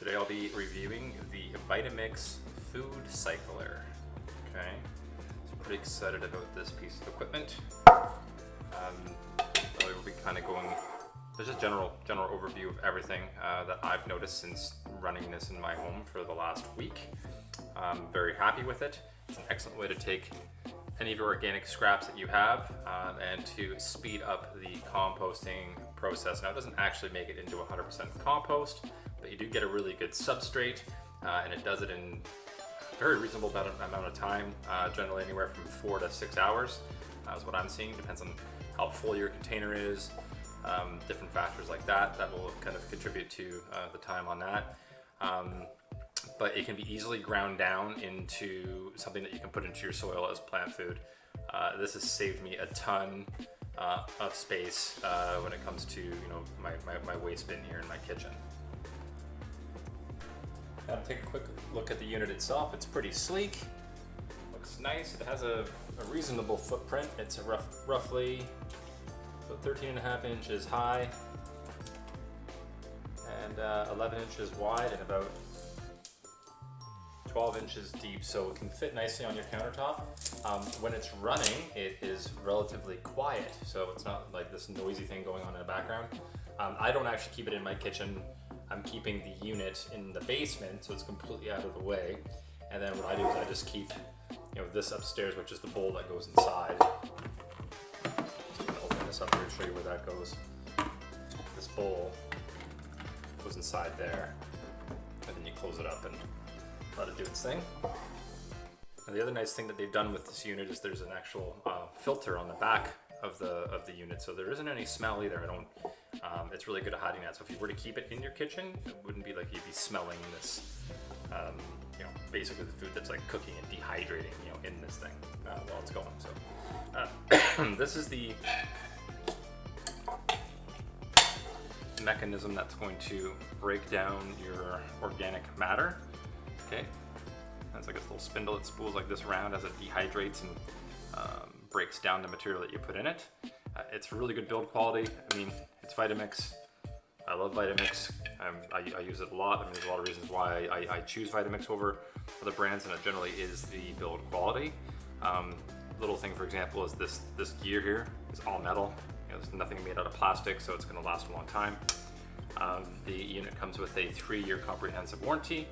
Today I'll be reviewing the Vitamix Food Cycler. Okay, so pretty excited about this piece of equipment. We'll be kind of going, there's just general overview of everything that I've noticed since running this in my home for the last week. I'm very happy with it. It's an excellent way to take any of your organic scraps that you have and to speed up the composting process. Now, it doesn't actually make it into 100% compost, but you do get a really good substrate, and it does it in a very reasonable amount of time, generally anywhere from 4 to 6 hours is what I'm seeing. Depends on how full your container is, different factors like that will kind of contribute to the time on that. But it can be easily ground down into something that you can put into your soil as plant food. This has saved me a ton of space when it comes to my waste bin here in my kitchen. Now to take a quick look at the unit itself. It's pretty sleek, looks nice. It has a reasonable footprint. It's roughly about 13.5 inches high and 11 inches wide and about 12 inches deep, so it can fit nicely on your countertop. When it's running, it is relatively quiet, so it's not like this noisy thing going on in the background. I don't actually keep it in my kitchen. I'm keeping the unit in the basement, so it's completely out of the way. And then what I do is I just keep this upstairs, which is the bowl that goes inside. So I'm gonna open this up here and show you where that goes. This bowl goes inside there, and then you close it up and let it do its thing. And the other nice thing that they've done with this unit is there's an actual filter on the back of the unit, so there isn't any smell either. It's really good at hiding that. So if you were to keep it in your kitchen, it wouldn't be like you'd be smelling this, basically the food that's like cooking and dehydrating, in this thing while it's going. So this is the mechanism that's going to break down your organic matter. Okay, it's like a little spindle that spools like this around as it dehydrates and breaks down the material that you put in it. It's really good build quality. I mean, it's Vitamix. I love Vitamix. I use it a lot. I mean, there's a lot of reasons why I choose Vitamix over other brands, and it generally is the build quality. Little thing, for example, is this gear here is all metal. There's nothing made out of plastic, so it's going to last a long time. The unit comes with a 3-year comprehensive warranty.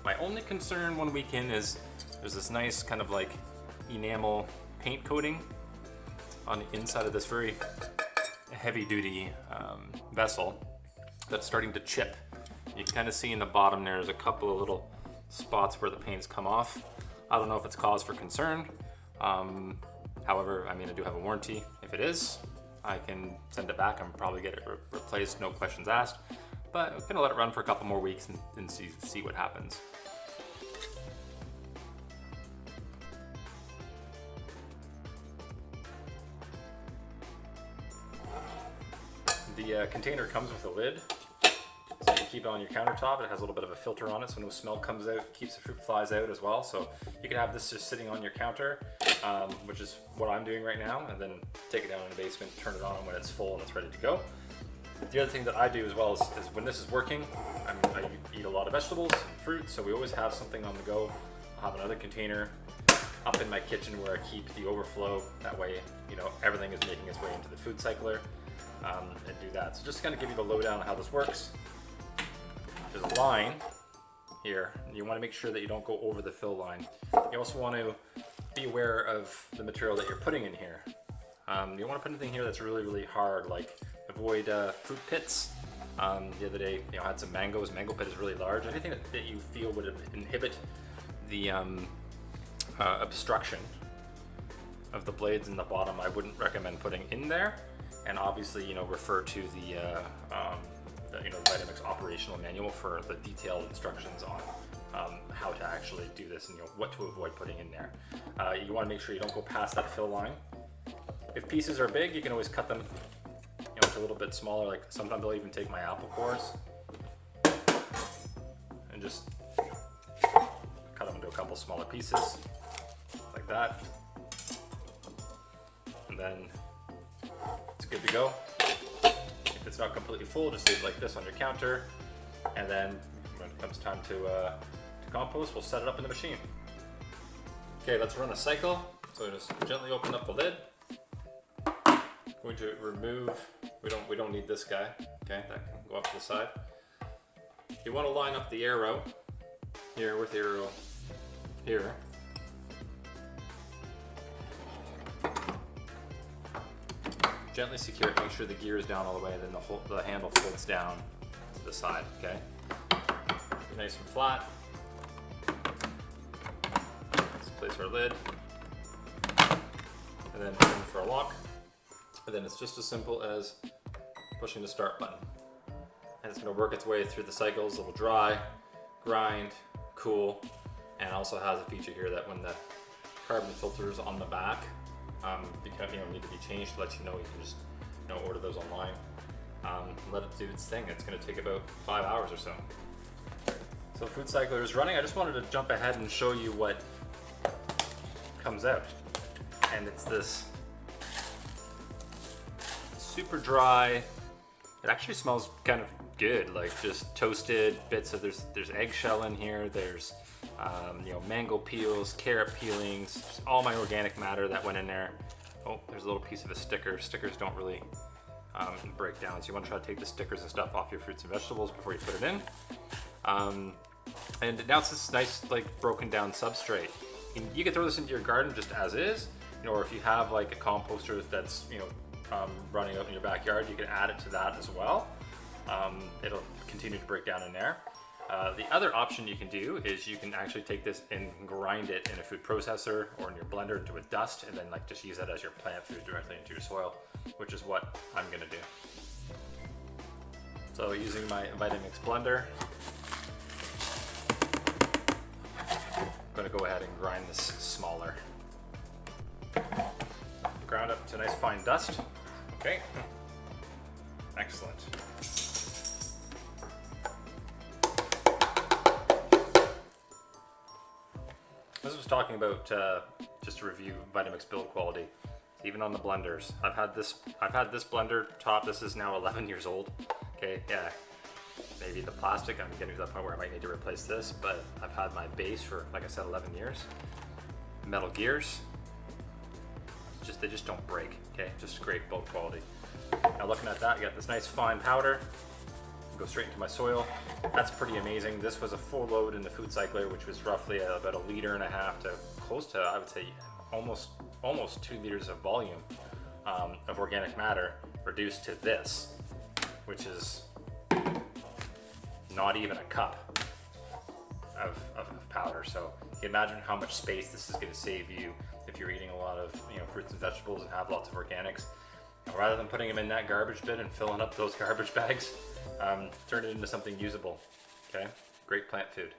My only concern one weekend is there's this nice kind of like enamel paint coating on the inside of this very heavy duty vessel that's starting to chip. You can kind of see in the bottom there's a couple of little spots where the paint's come off. I don't know if it's cause for concern. However, I mean, I do have a warranty. If it is, I can send it back and probably get it replaced, no questions asked. But I'm gonna let it run for a couple more weeks and see what happens. The container comes with a lid, so you keep it on your countertop. It has a little bit of a filter on it, so no smell comes out, keeps the fruit flies out as well. So you can have this just sitting on your counter, which is what I'm doing right now, and then take it down in the basement, turn it on when it's full and it's ready to go. The other thing that I do as well is when this is working, I eat a lot of vegetables and fruit, so we always have something on the go. I'll have another container up in my kitchen where I keep the overflow. That way, everything is making its way into the food cycler, and do that. So just kind of give you the lowdown on how this works. There's a line here. You want to make sure that you don't go over the fill line. You also want to be aware of the material that you're putting in here. You don't want to put anything here that's really, really hard, like avoid fruit pits. The other day, I had some mangoes. Mango pit is really large. Anything that you feel would inhibit the obstruction of the blades in the bottom, I wouldn't recommend putting in there. And obviously, refer to the Vitamix operational manual for the detailed instructions on how to actually do this and what to avoid putting in there. You want to make sure you don't go past that fill line. If pieces are big, you can always cut them a little bit smaller. Like sometimes I'll even take my apple cores and just cut them into a couple smaller pieces like that, and then it's good to go. If it's not completely full, just leave it like this on your counter, and then when it comes time to compost, we'll set it up in the machine. Okay, let's run a cycle. So just gently open up the lid. Going to remove, we don't need this guy, okay, that can go off to the side. You want to line up the arrow here with the arrow here. Gently secure it, make sure the gear is down all the way, and then the handle folds down to the side, okay? Nice and flat. Let's place our lid, and then in for a lock. And then it's just as simple as pushing the start button. And it's gonna work its way through the cycles. It will dry, grind, cool, and also has a feature here that when the carbon filters on the back need to be changed to let you know, you can just order those online. Let it do its thing. It's going to take about 5 hours or so. So Food Cycler is running. I just wanted to jump ahead and show you what comes out. And it's this super dry. It actually smells kind of good, like just toasted bits of, there's eggshell in here, there's mango peels, carrot peelings, just all my organic matter that went in there. Oh, there's a little piece of a sticker. Stickers don't really break down, so you want to try to take the stickers and stuff off your fruits and vegetables before you put it in. And now it's this nice, like, broken down substrate. You can throw this into your garden just as is, or if you have like a composter that's running out in your backyard, you can add it to that as well. It'll continue to break down in there. The other option you can do is you can actually take this and grind it in a food processor or in your blender into a dust, and then like just use that as your plant food directly into your soil, which is what I'm gonna do. So using my Vitamix blender, I'm gonna go ahead and grind this smaller. Ground up to a nice fine dust. Okay, excellent. This was talking about just to review Vitamix build quality, even on the blenders. I've had this blender top. This is now 11 years old. Okay, yeah, maybe the plastic. I'm getting to that point where I might need to replace this, but I've had my base for, like I said, 11 years. Metal gears. They just don't break. Okay, just great build quality. Now looking at that, I got this nice fine powder. Go straight into my soil. That's pretty amazing. This was a full load in the Food Cycler, which was roughly about 1.5 liters to close to, I would say, almost 2 liters of volume of organic matter reduced to this, which is not even a cup of powder. So you can imagine how much space this is going to save you if you're eating a lot of fruits and vegetables and have lots of organics. And rather than putting them in that garbage bin and filling up those garbage bags, turn it into something usable. Okay, great plant food.